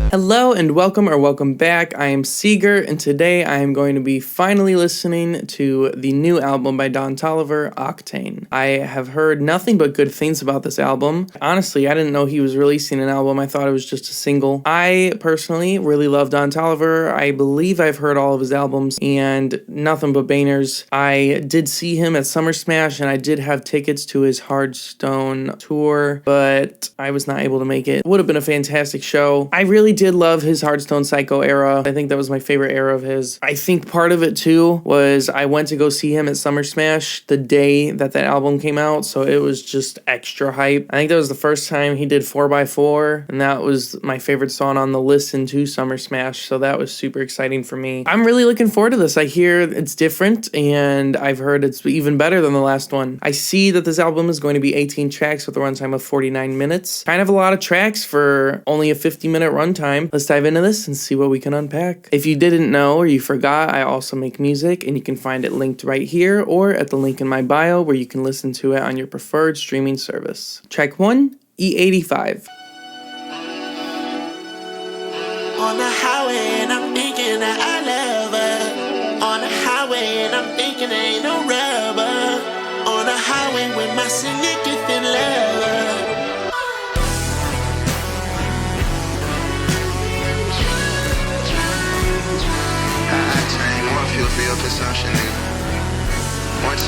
Hello and welcome back. I am Seeger, and today I am going to be finally listening to the new album by Don Toliver, OCTANE. I have heard nothing but good things about this album. Honestly, I didn't know he was releasing an album. I thought it was just a single. I personally really love Don Toliver. I believe I've heard all of his albums and nothing but bangers. I did see him at Summer Smash, and I did have tickets to his Hardstone tour, but I was not able to make it. It would have been a fantastic show. I really did love his Hardstone Psycho era. I think that was my favorite era of his. I think part of it too was I went to go see him at Summer Smash the day that album came out, so it was just extra hype. I think that was the first time he did 4x4, and that was my favorite song on the listen to Summer Smash, so that was super exciting for me. I'm really looking forward to this. I hear it's different, and I've heard it's even better than the last one. I see that this album is going to be 18 tracks with a runtime of 49 minutes. Kind of a lot of tracks for only a 50-minute runtime. Let's dive into this and see what we can unpack. If you didn't know or you forgot, I also make music, and you can find it linked right here or at the link in my bio where you can listen to it on your preferred streaming service. Track 1, E85. On the highway and I'm thinking that I love her. On the highway and I'm thinking ain't no rubber. On the highway with my significant lover.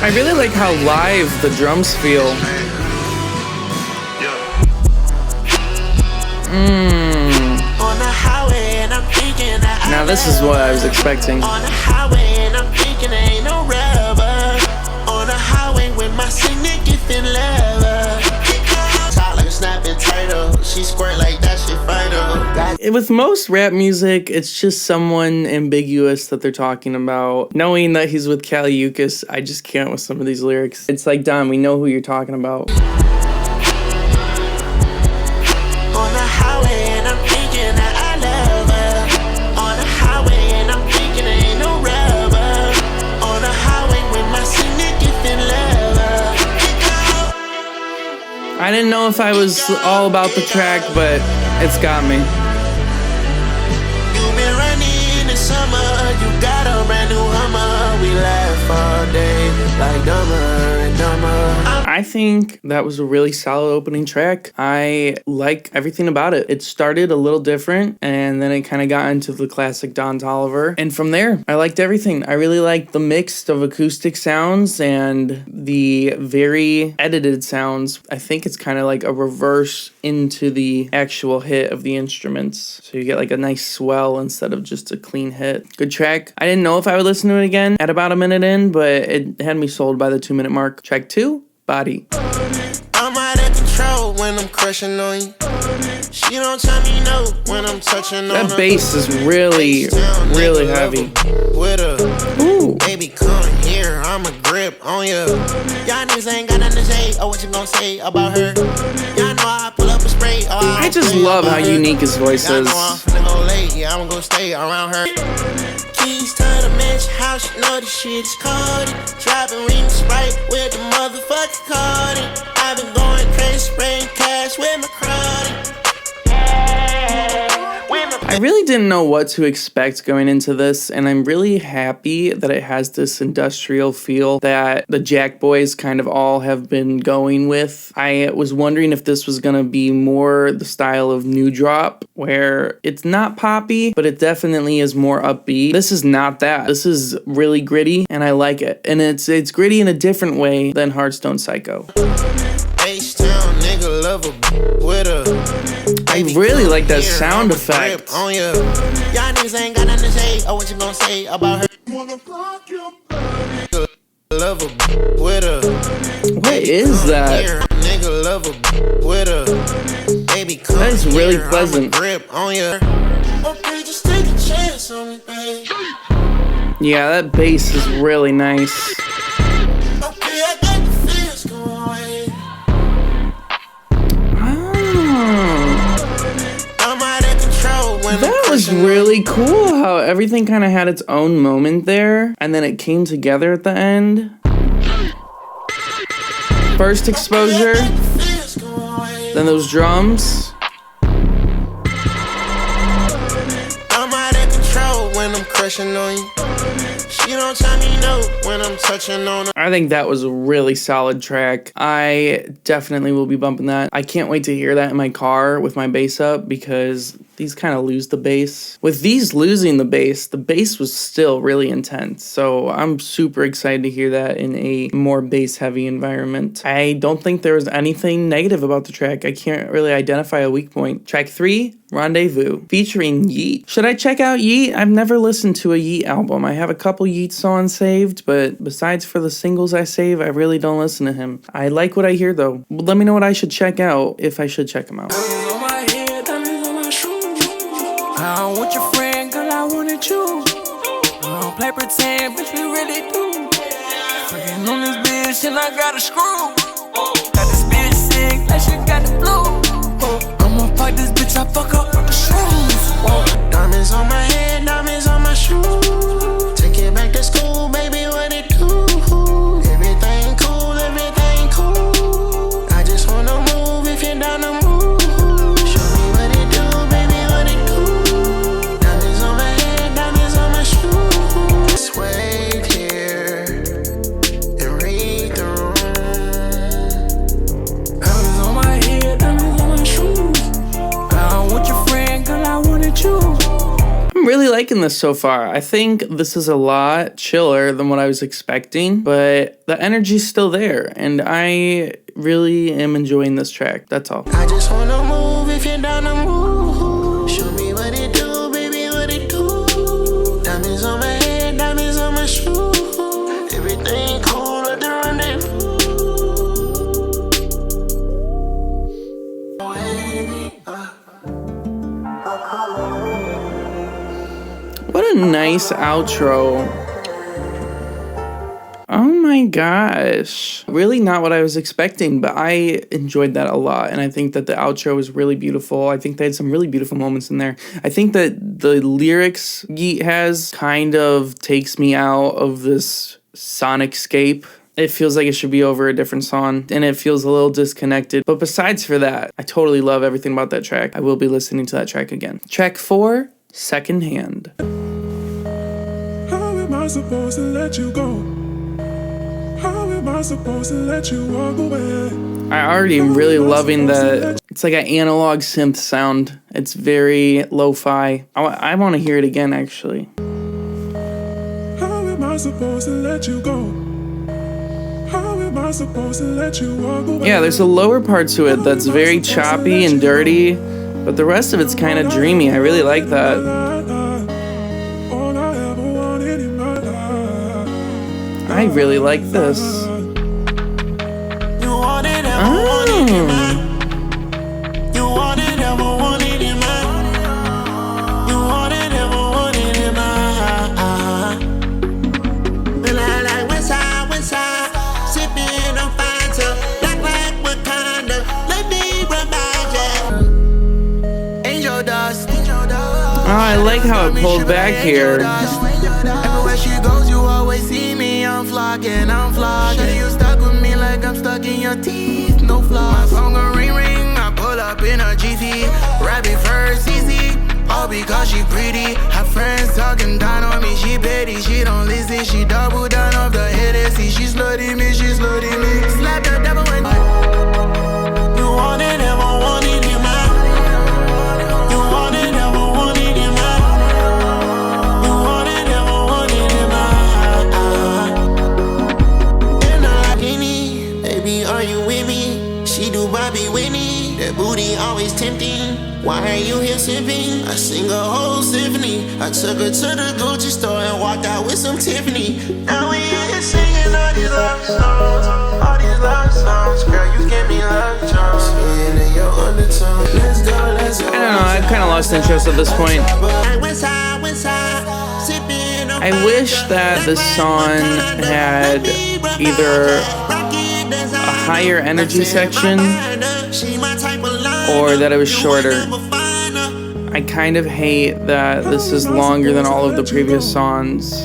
I really like how live the drums feel. Now this is what I was expecting. On the highway and I'm thinking ain't no rubber. On the highway with my significant lover. Talk like a snapping turtle. She squirt like that shit vital. With most rap music, it's just someone ambiguous that they're talking about. Knowing that he's with Caliucas, I just can't with some of these lyrics. It's like, Don, we know who you're talking about. I didn't know if I was all about the track, but it's got me. You've been running in the summer, you got a brand new Hummer. We laugh all day like dumber and dumber. I think that was a really solid opening track. I like everything about it. It started a little different, and then it kind of got into the classic Don Toliver. And from there, I liked everything. I really liked the mix of acoustic sounds and the very edited sounds. I think it's kind of like a reverse into the actual hit of the instruments. So you get like a nice swell instead of just a clean hit. Good track. I didn't know if I would listen to it again at about a minute in, but it had me sold by the 2-minute mark. Track 2. Body. I'm out of control when I'm crushing on you. She don't tell me no when I'm touching on her. That bass is really heavy. With her. Ooh. Baby, come here, I'ma grip on you. Y'all niggas ain't got nothing to say. Oh, what you gonna say about her? Y'all know I pull up a spray. Oh, I just love how unique his voice is. Y'all know I'm finna go late. Yeah, I'm gonna stay around her. Keys to the man's house, you know this shit is cold. Driving ring Sprite with the motherfucking card. I've been going crazy, spraying cash with my crowd. I really didn't know what to expect going into this, and I'm really happy that it has this industrial feel that the Jack Boys kind of all have been going with. I was wondering if this was going to be more the style of New Drop, where it's not poppy, but it definitely is more upbeat. This is not that. This is really gritty, and I like it. And it's gritty in a different way than Hardstone Psycho. H-Town nigga love a with a. I really like that sound effect. On you. Y'all niggas ain't got nothing to say. Oh, what you gonna say about her? Love a with a. What is that? Nigga love a with a. Baby, come that is really pleasant. Grip on you. Okay, just take a chance on me, babe. Yeah, that bass is really nice. Okay, I got the feels going. That was really cool how everything kind of had its own moment there, and then it came together at the end. First exposure, then those drums. crushing on you. She don't tell me no when I'm touching on her. I think that was a really solid track. I definitely will be bumping that. I can't wait to hear that in my car with my bass up, because these kind of lose the bass. With these losing the bass was still really intense. So I'm super excited to hear that in a more bass heavy environment. I don't think there was anything negative about the track. I can't really identify a weak point. Track 3, Rendezvous, featuring Yeat. Should I check out Yeat? I've never listened to a Yeat album. I have a couple Yeat songs saved, but besides for the singles I save, I really don't listen to him. I like what I hear though. Let me know what I should check out, if I should check him out. I don't want your friend, girl, I wanted you. I don't play pretend, bitch, we really do. Fucking on this bitch and I got a screw. Got this bitch sick, like she got the flu. I'ma fuck this bitch, I fuck up with the shrooms. Diamonds on my head, diamonds on my shoes. Take it back to school, baby, what it do? Everything cool, everything cool. I just wanna move if you're down to move. Show me what it do, baby, what it do. Diamonds on my head, diamonds on my shoes. Just wait here and read the room. Diamonds on my head, diamonds on my shoes. I don't want your friend, girl, I wanted you. I'm really liking this so far. I think this is a lot chiller than what I was expecting, but the energy's still there, and I really am enjoying this track. That's all. I just wanna move if you're down to move. Show me what it do, baby, what it do. Diamonds on my head, diamonds on my shoes. Everything cool at the rendezvous. What a nice outro. Oh my gosh. Really not what I was expecting, but I enjoyed that a lot. And I think that the outro was really beautiful. I think they had some really beautiful moments in there. I think that the lyrics Yeat has kind of takes me out of this sonicscape. It feels like it should be over a different song, and it feels a little disconnected. But besides for that, I totally love everything about that track. I will be listening to that track again. Track 4, Secondhand. How am I supposed to let you go? How am I supposed to let you walk away? I already am really loving the, it's like an analog synth sound. It's very lo-fi. I want to hear it again, actually. How am I supposed to let you go? How am I supposed to let you walk away? Yeah, there's a lower part to it that's very choppy and dirty, but the rest of it's kind of dreamy. I really like that. All I ever wanted in my life. I really like this. You want it, ever wanted in mine. You want it, ever wanted in mine. You want it, ever wanted in mine. Feel like west side, sipping on Fanta, like Wakanda. Let me remind ya. Angel dust. Oh, I like how it pulled back here. Everywhere she goes, you always see me. I'm flocking. Shawty, you stuck with me like I'm stuck in your teeth. No flaws. My phone gon' ring. I pull up in a GT. Rabbit first, easy. All because she pretty. Her friends talking down on me. She petty. She don't listen. She double down off the head. See, she slutty me. Slap the devil when You want it, ever wanted in mine. You want it, ever wanted in mine. You want it, ever wanted in mine. And I Henny, baby, are you with me? She do Bobby Whitney, that booty always tempting. Why are you here sipping? I sing a whole symphony. I took her to the Gucci store and walked out with some Tiffany. Now we here singing all these love songs, all these love songs. Girl, you give me love charms. Singing in your undertone. Let's go. I don't know, I've kind of lost interest at this point. I wish that this song had either a higher energy section or that it was shorter. I kind of hate that this is longer than all of the previous songs.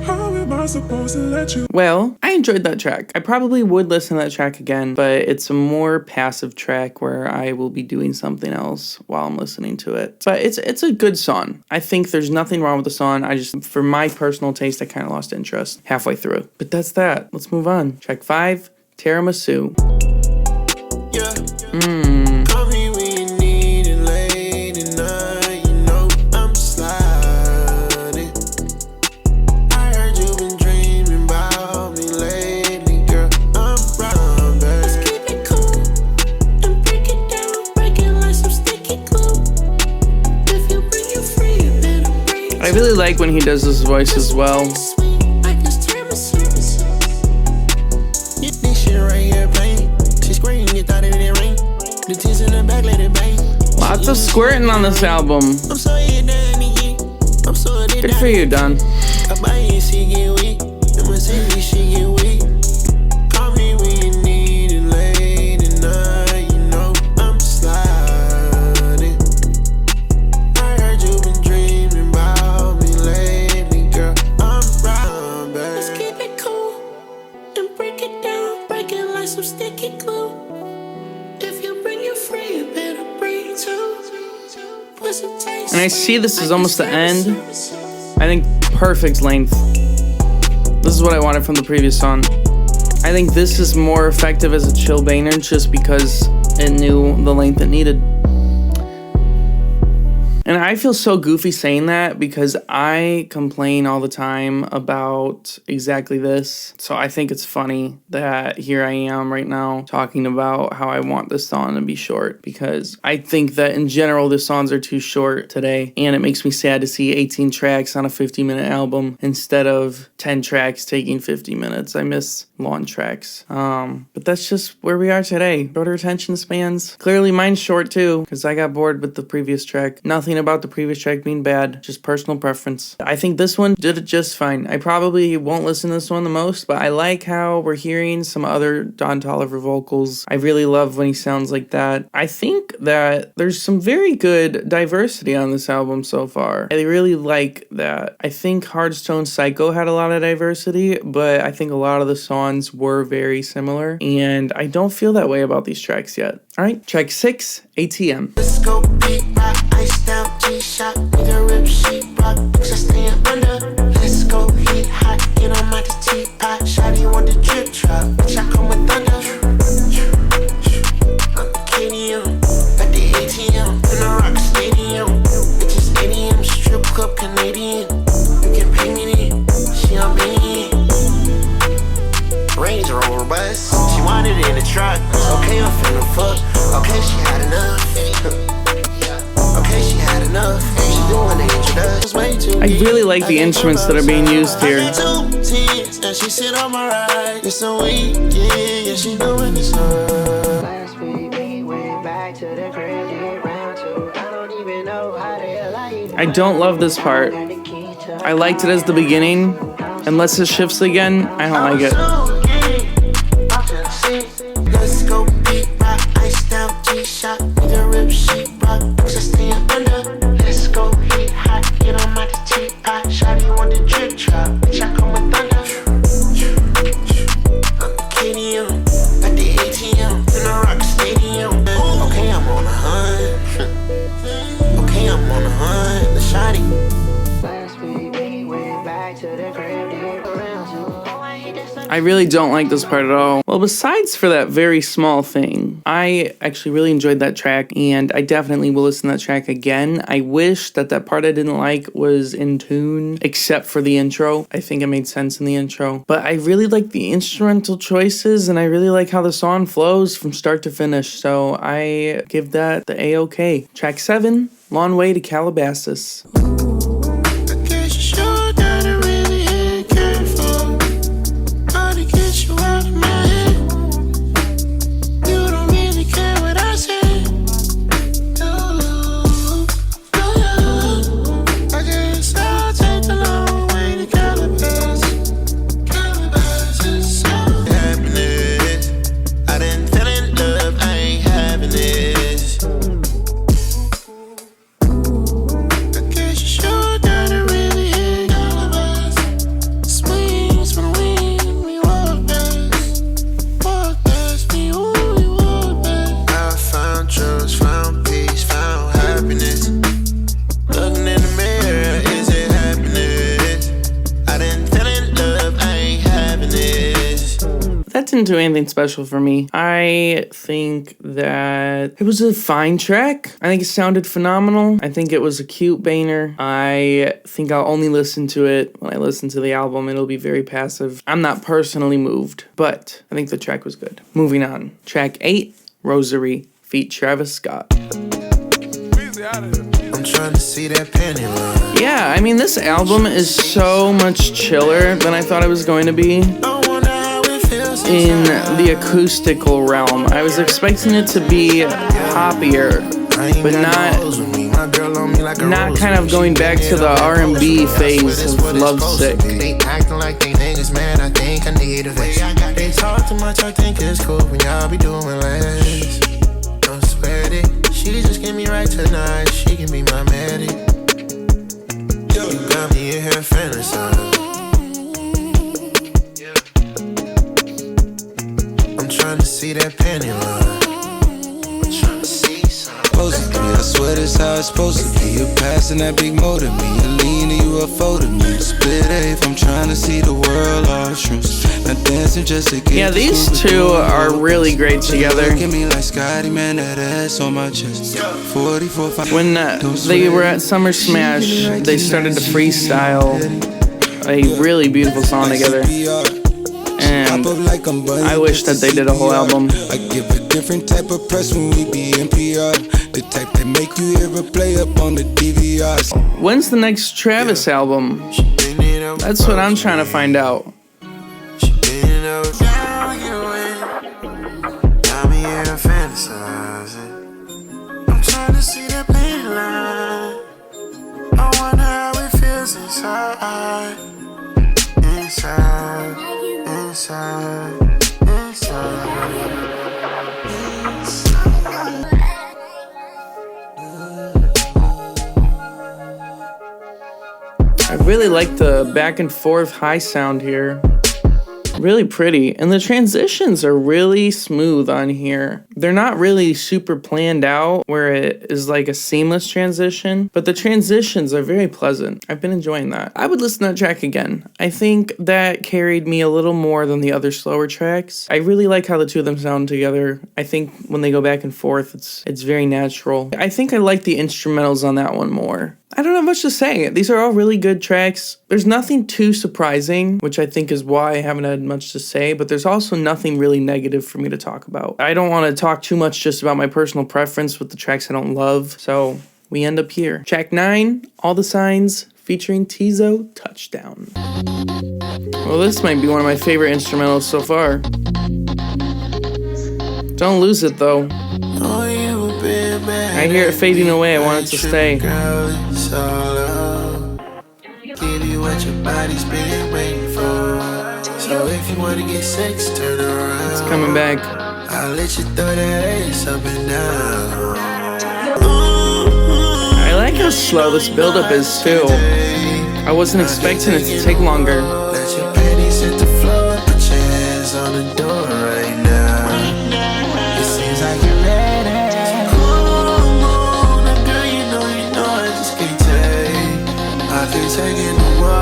How am I supposed to let you? Well, I I enjoyed that track. I probably would listen to that track again, but it's a more passive track where I will be doing something else while I'm listening to it. But it's a good song. I think there's nothing wrong with the song. I just, for my personal taste, I kind of lost interest halfway through. But that's that. Let's move on. Track 5, Tiramisu. Call me when you need it late at night. You know I'm sliding. I heard you've been dreaming about me lately, girl. I'm round, babe. Let's keep it cool and break it down. Break it like some sticky glue. If you bring you free, you better bring. I really like when he does his voice as well. Lots of squirting on this album. Good for you, Don. Call me when you need it late at night. You know I'm sliding. I heard you've been dreaming about me lately, girl. I'm round, babe. Let's keep it cool and break it down. Break it like some sticky glue. If you bring you free, you better bring two. And I see this is almost the end. I think perfect length. This is what I wanted from the previous song. I think this is more effective as a chill banger just because it knew the length it needed. And I feel so goofy saying that because I complain all the time about exactly this. So I think it's funny that here I am right now talking about how I want this song to be short, because I think that in general the songs are too short today, and it makes me sad to see 18 tracks on a 50-minute album instead of 10 tracks taking 50 minutes. I miss long tracks. But that's just where we are today. Shorter attention spans. Clearly mine's short too, because I got bored with the previous track. Nothing about the previous track being bad, just personal preference. I think this one did it just fine. I probably won't listen to this one the most, but I like how we're hearing some other Don Toliver vocals. I really love when he sounds like that. I think that there's some very good diversity on this album so far. I really like that. I think Hardstone Psycho had a lot of diversity, but I think a lot of the songs were very similar, and I don't feel that way about these tracks yet. Alright, track 6, ATM. Let's go beat rock, ice down, G-shot, nigga rip sheet rock, bitch I staying under. Let's go heat hot, get on my teapot, shawty want the drip drop, bitch I come with thunder. I'm the KDM, at the ATM, in the rock stadium, bitches ATM, strip club Canadian, you can pay me then, she on me. Range Rover bus, she wanted it in the truck, okay I'm finna fuck, okay she had enough. Okay, she had enough. She doing the introductions way too. I really like the instruments that are being used here. And she sit on my ride. It's a weekend, yeah, she doing this Last week we went back to the crib, did round two. I don't even know how to like. I don't love this part. I liked it as the beginning. Unless it shifts again, I don't like it. Let's go beat rock, ice down, G-shot, nigga rip sheet rock, just stay under. Let's go heat hot, get on my teapot, shawty want the drip drop, bitch I come with thunder. I'm the KDM, at the ATM, in the rock stadium. Okay, I'm on a hunt. Okay, I'm on a hunt, the shawty. Last week we went back to the crib, did round two. I really don't like this part at all. Well, besides for that very small thing, I actually really enjoyed that track, and I definitely will listen to that track again. I wish that that part I didn't like was in tune, except for the intro. I think it made sense in the intro. But I really like the instrumental choices, and I really like how the song flows from start to finish, so I give that the A-OK. Track 7, Long Way to Calabasas. didn't do anything special for me. I think that it was a fine track. I think it sounded phenomenal. I think it was a cute banger. I think I'll only listen to it when I listen to the album. It'll be very passive. I'm not personally moved, but I think the track was good. Moving on. Track 8, Rosary, feat. Travis Scott. I'm trying to see that penny line. Yeah, I mean, this album is so much chiller than I thought it was going to be. In the acoustical realm, I was expecting it to be hoppier, but not kind of going back to the R&B phase of Lovesick. They acting like they niggas, man. I think I need a vest. They talk too much, I think it's cool when y'all be doing less. Don't sweat it. She just get me right tonight. She can be my medic. You got me in here fantasizing. I'm trying to see that penny line. Supposed to be, I swear that's how it's supposed to be. You're passing that big motor to me. You lean and you a photo to me. Split eighth, I'm trying to see the world all shrooms. Not dancing just to get. Yeah, these two are really great together. Look at me like Scotty, man, that ass on my chest. 44, 5. When they were at Summer Smash, they started to freestyle a really beautiful song together. And I wish that they did a whole album. I give a different type of press when we be in PR. The type that make you hear a play up on the DVRs. When's the next Travis album? That's what I'm trying to find out. I'm trying to see that pain line. I wonder how it feels inside. Inside. I really like the back and forth high sound here. Really pretty. And the transitions are really smooth on here. They're not really super planned out where it is like a seamless transition, but the transitions are very pleasant. I've been enjoying that. I would listen to that track again. I think that carried me a little more than the other slower tracks. I really like how the two of them sound together. I think when they go back and forth, it's very natural. I think I like the instrumentals on that one more. I don't have much to say. These are all really good tracks. There's nothing too surprising, which I think is why I haven't had much to say, but there's also nothing really negative for me to talk about. I don't want to talk too much just about my personal preference with the tracks I don't love, so we end up here. Track 9, All the Signs, featuring Tizo, Touchdown. Well, this might be one of my favorite instrumentals so far. Don't lose it, though. I hear it fading away, I want it to stay. Give you what your body's been waiting for. So if you wanna get sex, turn around. It's coming back. I'll let you throw that ass up and down. I like how slow this buildup is too. I wasn't expecting it to take longer. Let your panties hit the floor, put your hands on the door right now. It seems like you're ready. Come on, girl, you know I just can't take. I can't take it no more.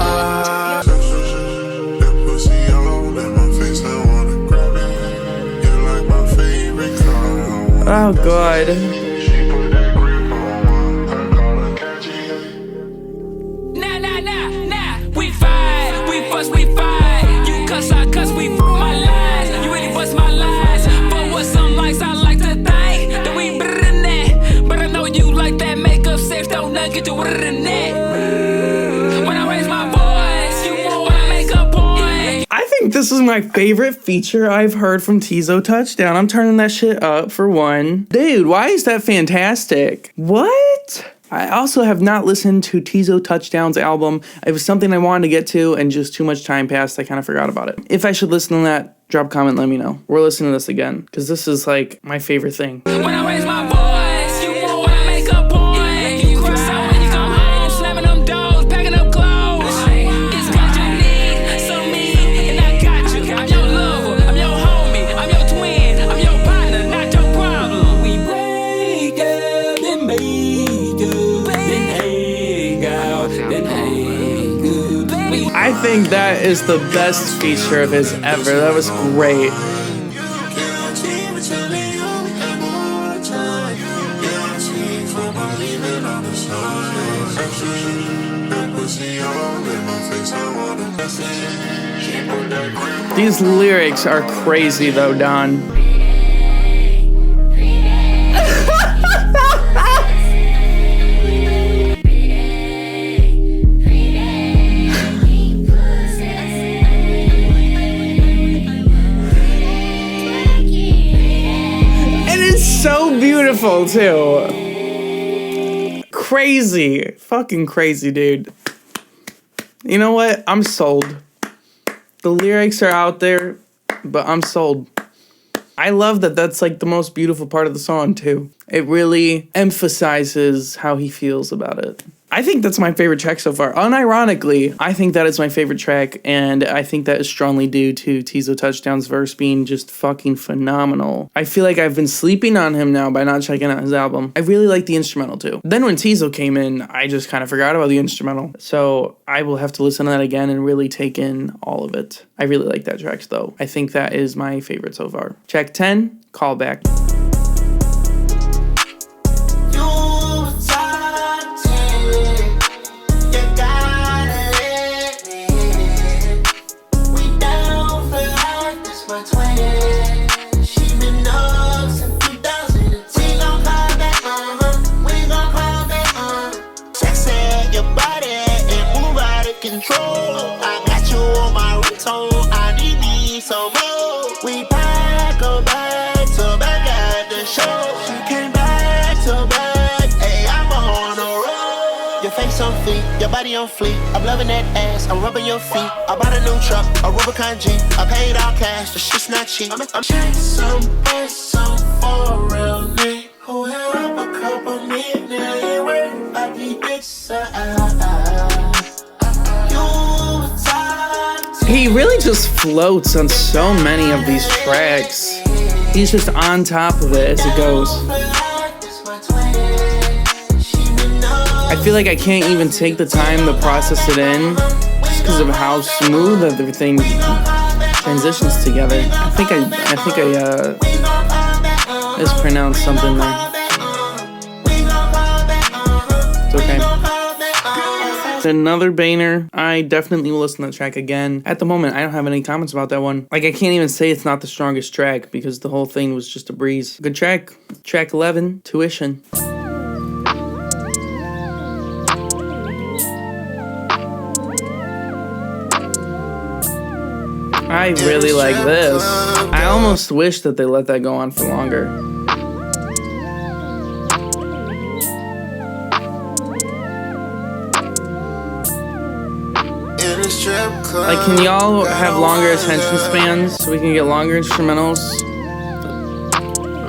That pussy all in my face, I wanna grab it. You like my favorite color. Oh god. She put that grip on, I call her catchy. Nah. We fight, we fuss, we fight. You cuss, I cuss, we my lies. You really bust my lies. But what some likes, I like to think that we better than that. But I know you like that makeup sex, don't not get you better than that. When I raise my voice, you wanna make a point. I think this is my favorite feature I've heard from Tizo, Touchdown. I'm turning that shit up for one. Dude, why is that fantastic? What? I also have not listened to Tizo Touchdown's album. It was something I wanted to get to, and just too much time passed, I kind of forgot about it. If I should listen to that, drop a comment, let me know. We're listening to this again, because this is like my favorite thing. When I raise my voice, you wanna make a point. You cry when you come home, slamming them doors, packing up clothes. It's 'cause you need some me, and I got you. I'm your lover, I'm your homie, I'm your twin, I'm your partner, not your problem. We break up and make up, then hang out, then hang up. I think that is the best feature of his ever. That was great. These lyrics are crazy though, Don. So beautiful too. Crazy. Fucking crazy, dude. You know what? I'm sold. The lyrics are out there, but I'm sold. I love that that's like the most beautiful part of the song too. It really emphasizes how he feels about it. I think that's my favorite track so far. Unironically, I think that is my favorite track, and I think that is strongly due to Tizo Touchdown's verse being just fucking phenomenal. I feel like I've been sleeping on him now by not checking out his album. I really like the instrumental too. Then when Tizo came in, I just kind of forgot about the instrumental. So I will have to listen to that again and really take in all of it. I really like that track though. I think that is my favorite so far. Track 10, Callback. I got you on my ringtone. I need me some more. We back to back at the show. She came back to back. Hey, I'm on the road. Your face on fleek, your body on fleek. I'm loving that ass, I'm rubbing your feet. I bought a new truck, a Rubicon G. I paid all cash, the shit's not cheap. I'm chasing some ass, some for a real nigga who held up a couple million. Now you worth about the bitch. He really just floats on so many of these tracks. He's just on top of it as it goes. I feel like I can't even take the time to process it in just because of how smooth everything transitions together. I think I mispronounced something there. It's okay. Another banger. I definitely will listen to that track again. At the moment, I don't have any comments about that one. Like, I can't even say it's not the strongest track because the whole thing was just a breeze. Good track. Track 11, Tuition. I really like this. I almost wish that they let that go on for longer. Like, can y'all have longer attention spans so we can get longer instrumentals?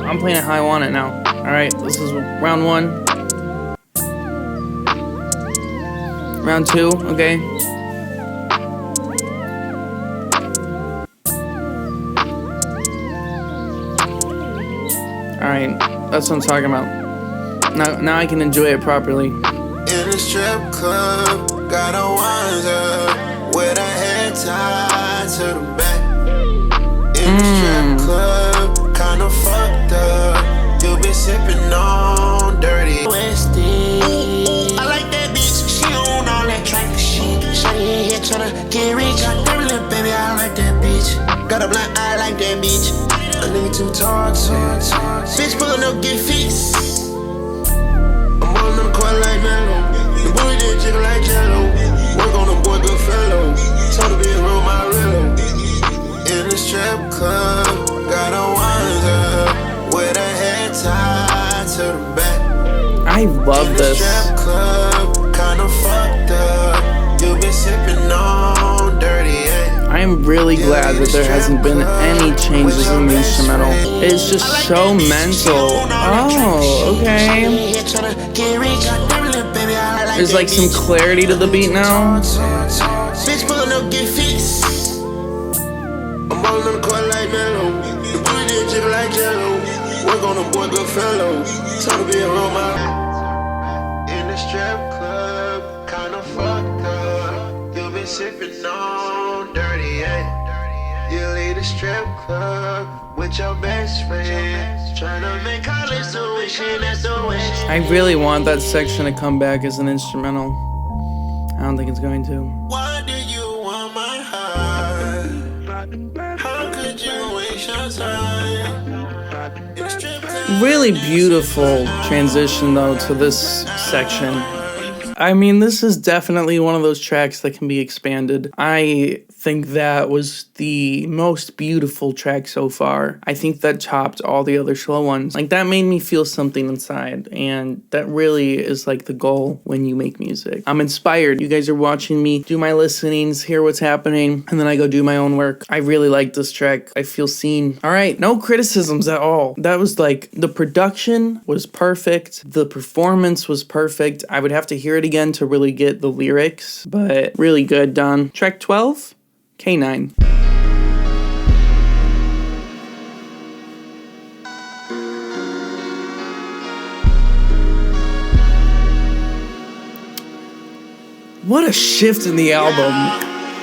I'm playing a high on it now. Alright, this is round 1. Round 2, okay. Alright, that's what I'm talking about. Now I can enjoy it properly. In a strip club, got a winder with a head tied to the back. In a strip club, kinda fucked up. You been sipping on dirty Westie. I like that bitch, she on all that track shit. Shawty in here tryna get rich. Every little baby, I like that bitch. Got a blind eye, like that bitch. A nigga too toxic. Bitch pulling up, get fixed. I'm on them court like Mellow. The boy did jiggle like Jello. Work on the boy, good fellow. Told to be around my real. In the strip club, got a winder with a head tied to the back. I love this. Strip club, kinda fucked up. You been sipping on dirty. I am really glad that there hasn't been any changes in the instrumental. It's just so mental. Oh, okay. There's like some clarity to the beat now. Bitch pulling up, get fixed. I'm on them court like Mellow. The boy did jiggle like Jello. Work on the boy, good fellow. Told to be around my. In the strip club, kinda fucked up. You been sipping on dirty, You lead a strip club with your best friend. Tryna make college tuition, that's the wish. I really want that section to come back as an instrumental. I don't think it's going to. Why do you want my heart? How could you waste your time? Really beautiful transition though to this section. I mean, this is definitely one of those tracks that can be expanded. I think that was the most beautiful track so far. I think that topped all the other slow ones. Like, that made me feel something inside, and that really is like the goal when you make music. I'm inspired. You guys are watching me do my listenings, hear what's happening, and then I go do my own work. I really like this track. I feel seen. All right, no criticisms at all. That was like, the production was perfect. The performance was perfect. I would have to hear it again to really get the lyrics, but really good, Don. Track 12, K9. What a shift in the album.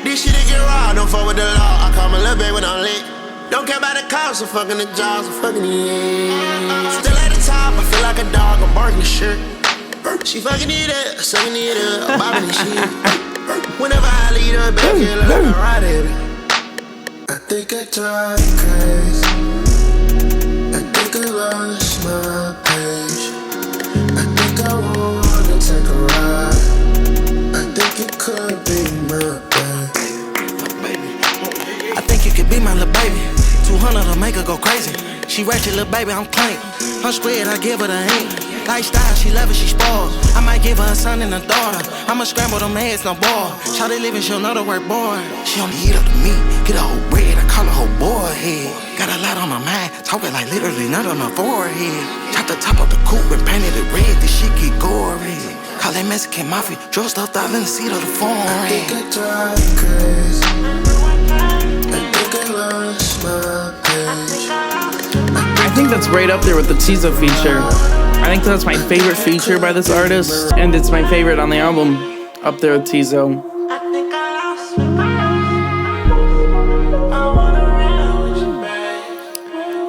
This shit get raw, don't fuck with the law. I call my little baby when I'm lit. Don't care about the cops, I'm fucking the jobs, I'm fucking the ends. Still at the top, I feel like a dog, I'm barking the shirt. She fucking it up, sucking it up, I'm bobbing the shit. Whenever I lead her back, feel like I'm right at it. I think I drive you crazy. I think I lost my page. I think I wanna take a ride. I think you could be my baby. I think you could be my little baby. 200 to make her go crazy. She ratchet, little baby, I'm clean. I'm squared, I give her the ink. Lifestyle, she love it, she spoiled. I might give her a son and a daughter. I'ma scramble them eggs, no ball. Shawty living, she'll know the word boy. She only eat up the meat, get a whole bread. I call her whole boy head. Got a lot on my mind, talking like literally nut on her forehead. Chop the top of the coupe and painted it red. This shit get gory. Call that Mexican mafia, drug stuffed out in the seat of the foreign. I think I drive you crazy. I think I lost my page. I think that's right up there with the Tizo feature. I think that's my favorite feature by this artist, and it's my favorite on the album, up there with Tizo.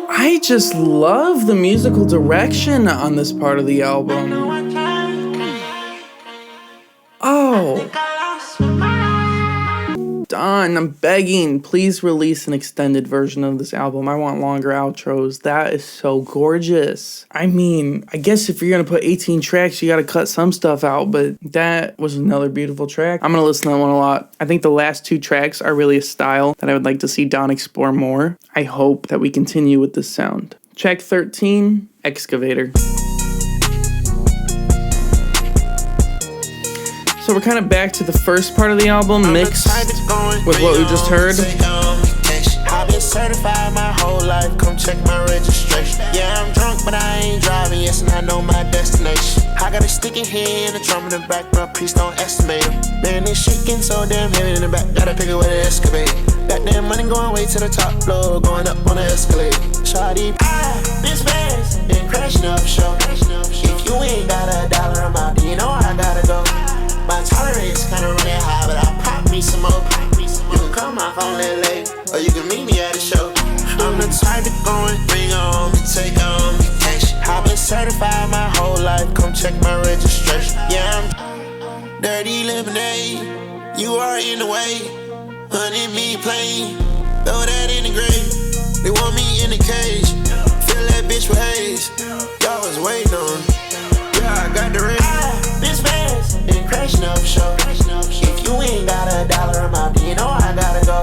I just love the musical direction on this part of the album. Oh. Don, I'm begging, please release an extended version of this album. I want longer outros. That is so gorgeous. I mean, I guess if you're gonna put 18 tracks, you gotta cut some stuff out, but that was another beautiful track. I'm gonna listen to that one a lot. I think the last two tracks are really a style that I would like to see Don explore more. I hope that we continue with this sound. Track 13, Excavator. So we're kind of back to the first part of the album, mixed with what we just heard. I've been certified my whole life, come check my registration. Yeah, I'm drunk, but I ain't driving, yes, and I know my destination. I got a stick in here and a drum in the back, but please don't estimate them. Man, this shit getting so damn heavy in the back, gotta pick it with an excavator. That damn money going way to the top floor, going up on the escalator. Shawty, bitch fast, and crashing up show. If you ain't got $1 a month, you know I gotta go. My tolerance kinda running high, but I pop me some more. You can call my phone a little late, or you can meet me at the show. I'm the type to go and bring on me, take on me cash. I've been certified my whole life, come check my registration. Yeah, I'm dirty lemonade, you are in the way. Honey, me plain, throw that in the grave. They want me in the cage, fill that bitch with haze. Y'all was waiting on me, yeah, I got the ring. Bitch fast, and crashing up show. If you ain't got $1 a month, you know I gotta go.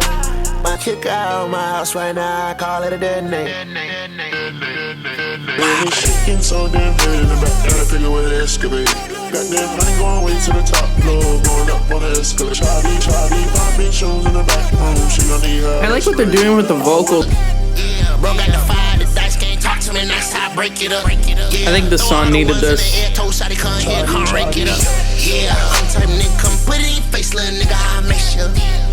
My kick out my house right now, I call it a dead name. Baby, shaking so damn heavy in the back, gotta figure with an excavator. Got that money going way to the top floor, going up on the escalator. Try popping shows in the back room, she gon' need her. I like what they're doing with the vocals. Yeah, bro got the fire, the dice can't talk to me, that's how I break it up. I think this song needed this. Yeah, I'm type nigga, come put it in your face, little nigga, I'll make sure.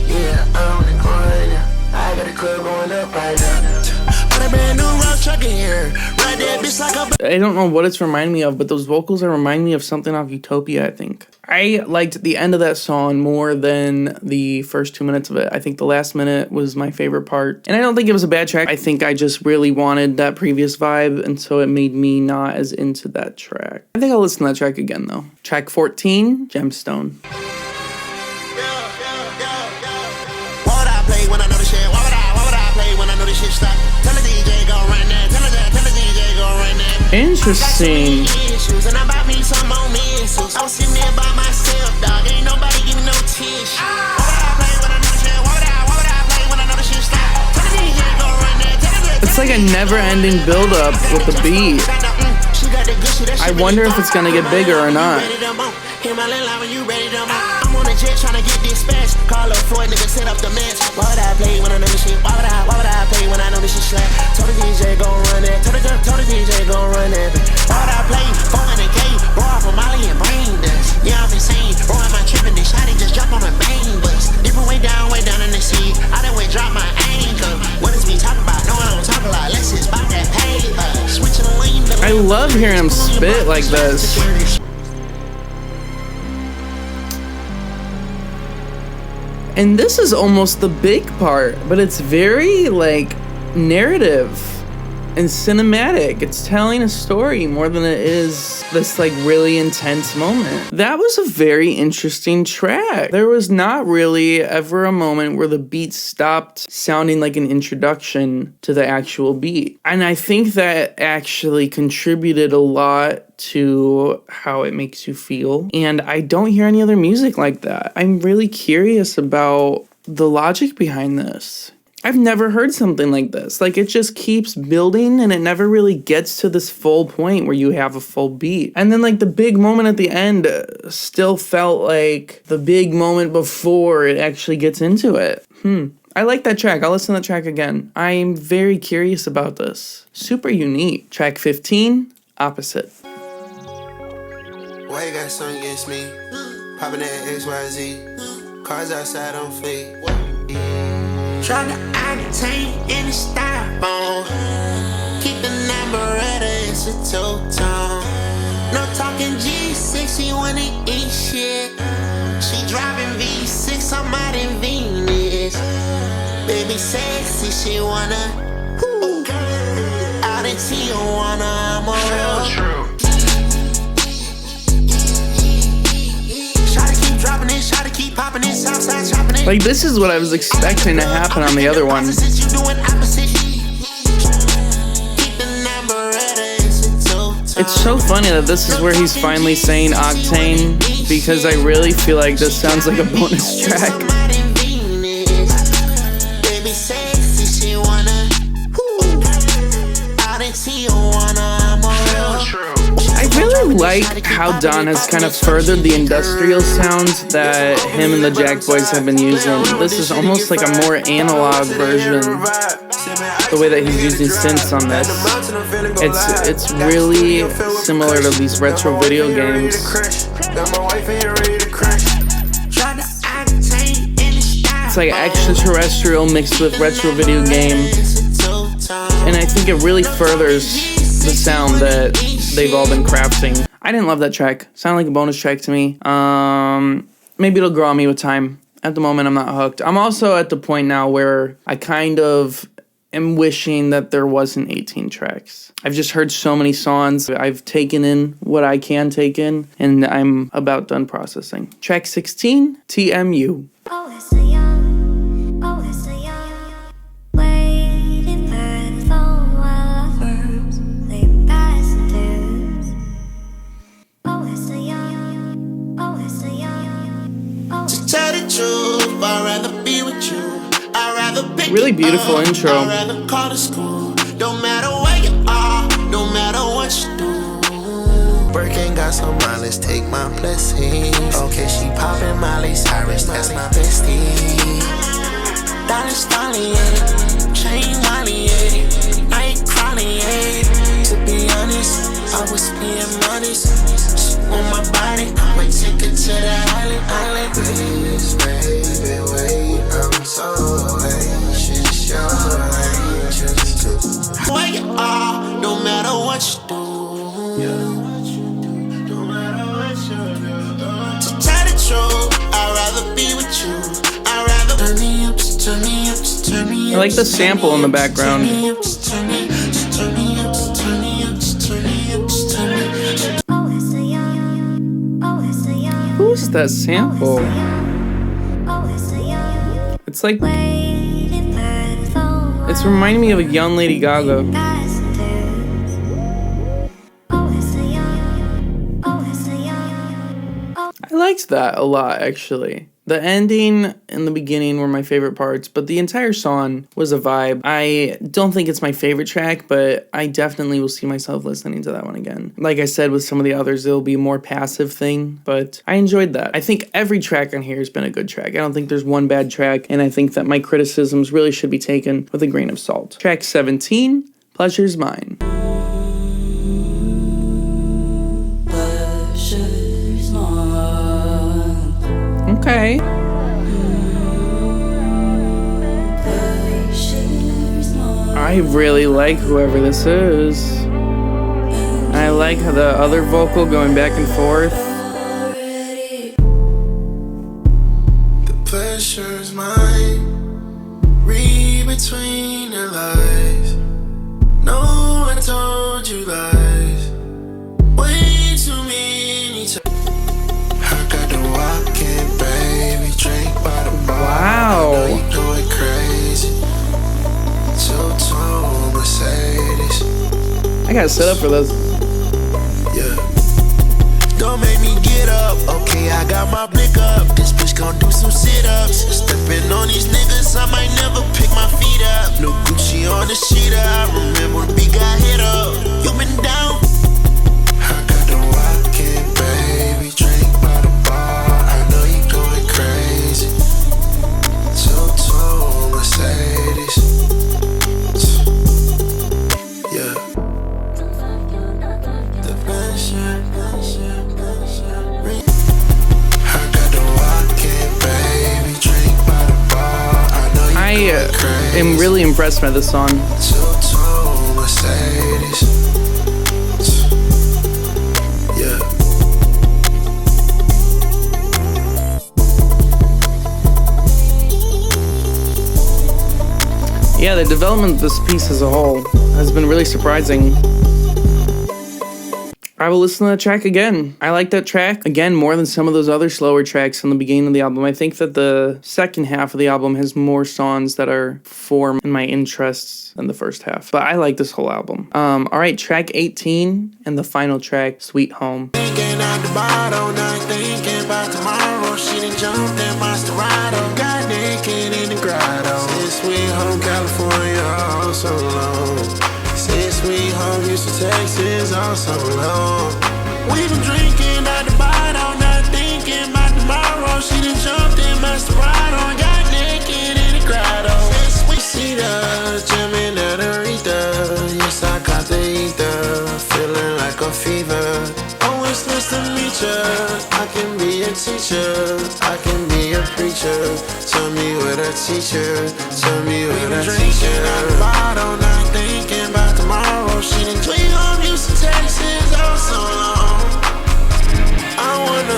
Yeah, I'm the grind, I Got the club going up right now. Got a brand new road truck in here. Ride that bitch like a. I don't know what it's reminding me of, but those vocals are reminding me of something off Utopia, I think. I liked the end of that song more than the first 2 minutes of it. I think the last minute was my favorite part. And I don't think it was a bad track. I think I just really wanted that previous vibe, and so it made me not as into that track. I think I'll listen to that track again, though. Track 14, Gemstone. Why would I play when I know the shit? Why would I play when I know the shit stop? Tell the DJ go run that. Tell the DJ go run that. Interesting. And I bought me some more missiles. I was sitting there by myself, dog. Ain't nobody give me no tissue. Why would I play when I know the shit? Why would I play when I know the shit stop? Tell the DJ go run that. It's like a never-ending build-up with the beat. I wonder if it's gonna get bigger or not. I'm on a jet trying to get dispatched. Call up Floyd, nigga, set up the match. Why would I play when I know the shit? Why would I play when I know the shit slap? Told the DJ gon' run that. Told the DJ gon' run that. Why would I play 400K? Roll off a Molly and brain dust. Yeah, I'm insane. Bro, am I tripping? This shotty just jump on a bang bus. Different way down in the sea. I done way drop my ankle. What is me talking about? No, I don't talk a lot. Let's just buy that paper. Switching the lane. I love hearing him spit like this. And this is almost the big part, but it's very like narrative and cinematic. It's telling a story more than it is this like really intense moment. That was a very interesting track. There was not really ever a moment where the beat stopped sounding like an introduction to the actual beat. And I think that actually contributed a lot to how it makes you feel. And I don't hear any other music like that. I'm really curious about the logic behind this. I've never heard something like this. Like, it just keeps building and it never really gets to this full point where you have a full beat. And then, like, the big moment at the end still felt like the big moment before it actually gets into it. I like that track. I'll listen to that track again. I'm very curious about this. Super unique. Track 15, Opposite. Why you got something against me? Popping that XYZ. Cars outside on fleek. Tryna octane in the styrofoam. Keep the number at it's a two-tone. No talking G6, she wanna eat shit. She driving V6, I'm out in Venus. Baby sexy, she wanna out in Tijuana, I'm a real. Like, this is what I was expecting to happen on the other one. It's so funny that this is where he's finally saying Octane, because I really feel like this sounds like a bonus track. I really like how Don has kind of furthered the industrial sounds that him and the Jack Boys have been using. This is almost like a more analog version, the way that he's using synths on this. It's really similar to these retro video games. It's like extraterrestrial mixed with retro video game, and I think it really furthers the sound that they've all been crafting. I didn't love that track. Sounded like a bonus track to me. Maybe it'll grow on me with time. At the moment, I'm not hooked. I'm also at the point now where I kind of am wishing that there wasn't 18 tracks. I've just heard so many songs. I've taken in what I can take in, and I'm about done processing. Track 16, TMU. Really beautiful intro. Don't matter where you are, no matter what you do. Birkin got some mileage, take my blessings. Okay, she poppin' Miley Cyrus, that's my bestie. Dollars falling, yeah. Chain Molly, yeah. Night crawling, yeah. To be honest, I was being honest. She want my body, I'ma take it to the island. Please, baby, wait, I'm so anxious. You're like the sample in the background. Who's that sample? It's like, it's reminding me of a young Lady Gaga. I liked that a lot, actually. The ending and the beginning were my favorite parts, but the entire song was a vibe. I don't think it's my favorite track, but I definitely will see myself listening to that one again. Like I said, with some of the others, it'll be a more passive thing, but I enjoyed that. I think every track on here has been a good track. I don't think there's one bad track, and I think that my criticisms really should be taken with a grain of salt. Track 17, Pleasure's Mine. Okay. I really like whoever this is. I like how the other vocal going back and forth. The pleasure's mine. Read between the lines. No one told you lies. Way too many times. I got to walk in, baby. Drink by the bar. Wow. I know you going crazy. Two-tone Mercedes. I gotta set up for this. Yeah. Don't make me get up. Okay, I got my blick up. This bitch gon' do some sit-ups. Stepping on these niggas, I might never pick my feet up. No Gucci on the sheet up. I remember when we got hit up. You been down. I got the walk in, baby. Drink by the bar. I know you going crazy. Two-tone Mercedes. Yeah. The pleasure. I got the walk in, baby. Drink by the bar. I know you going crazy. am really impressed by this song. Two-tone Mercedes. Yeah. Yeah, the development of this piece as a whole has been really surprising. I will listen to that track again. I like that track, again, more than some of those other slower tracks in the beginning of the album. I think that the second half of the album has more songs that are for my interests than the first half. But I like this whole album. Alright, track 18 and the final track, Sweet Home. Thinking out the bottle, not thinking about tomorrow. She done jumped in my Maserati. Got naked in the grotto. Since Sweet Home, California, all so long. Since Sweet Home, Houston, Texas, all so long. We been drinking out the bottle, not thinking about tomorrow. She done jumped in my Maserati. Got naked in the grotto. Since we see the jamming at Aretha. Yes, I got the ether, feeling like a fever. Always nice to meet ya. I can be a teacher, I can be a preacher. Tell me what I teach her, tell me what I teach her. Out the bottle, not thinking about tomorrow. She done tweet home, Houston, Texas, all so long.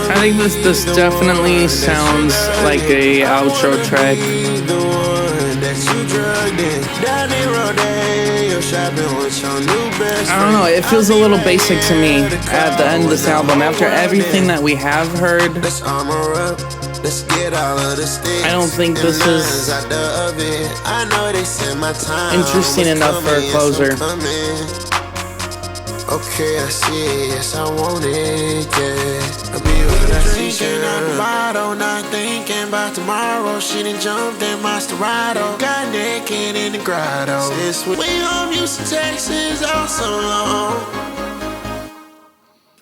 I think this definitely sounds like a outro track. The one that you drugged in, down the road day, you're shopping with your new best I don't know, it feels a little basic to me at the end of this album. After everything that we have heard, Let's armor up. Let's get all of the sticks. I don't think this is I know they said my time interesting enough for a closer. Okay, I see it, yes, I want it, yeah. I'll be with a drinking out the bottle, not thinking about tomorrow. She done jumped in my Maserati. Got naked in the grotto. Since we home, Houston, Texas, all so long.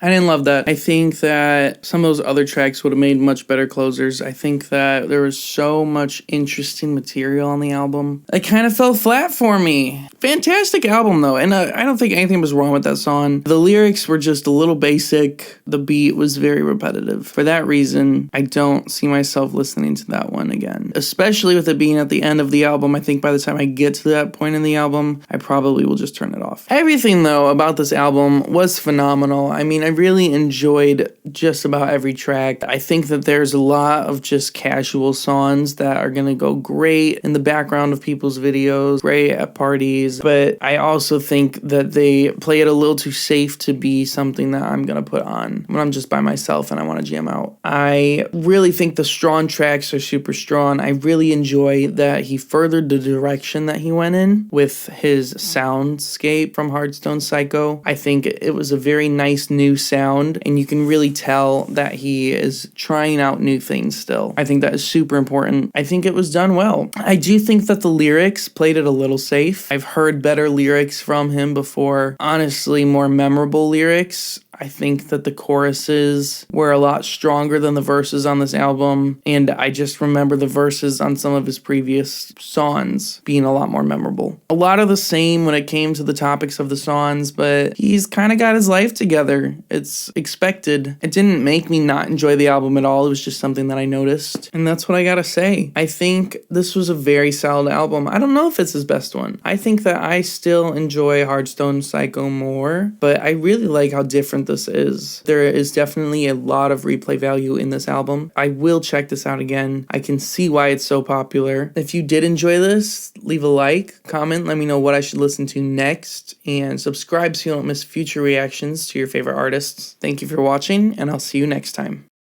I didn't love that. I think that some of those other tracks would have made much better closers. I think that there was so much interesting material on the album. It kind of fell flat for me. Fantastic album though, and I don't think anything was wrong with that song. The lyrics were just a little basic. The beat was very repetitive. For that reason, I don't see myself listening to that one again. Especially with it being at the end of the album. I think by the time I get to that point in the album, I probably will just turn it off. Everything though about this album was phenomenal. I mean, I really enjoyed just about every track. I think that there's a lot of just casual songs that are gonna go great in the background of people's videos, great at parties, but I also think that they play it a little too safe to be something that I'm gonna put on when I'm just by myself and I want to jam out. I really think the strong tracks are super strong. I really enjoy that he furthered the direction that he went in with his soundscape from Hearthstone Psycho. I think it was a very nice new sound, and you can really tell that he is trying out new things still. I think that is super important. I think it was done well. I do think that the lyrics played it a little safe. I've heard better lyrics from him before. Honestly, more memorable lyrics. I think that the choruses were a lot stronger than the verses on this album, and I just remember the verses on some of his previous songs being a lot more memorable. A lot of the same when it came to the topics of the songs, but he's kind of got his life together. It's expected. It didn't make me not enjoy the album at all. It was just something that I noticed, and that's what I gotta say. I think this was a very solid album. I don't know if it's his best one. I think that I still enjoy Hearthstone Psycho more, but I really like how different this is. There is definitely a lot of replay value in this album. I will check this out again. I can see why it's so popular. If you did enjoy this, leave a like, comment, let me know what I should listen to next, and subscribe so you don't miss future reactions to your favorite artists. Thank you for watching, and I'll see you next time.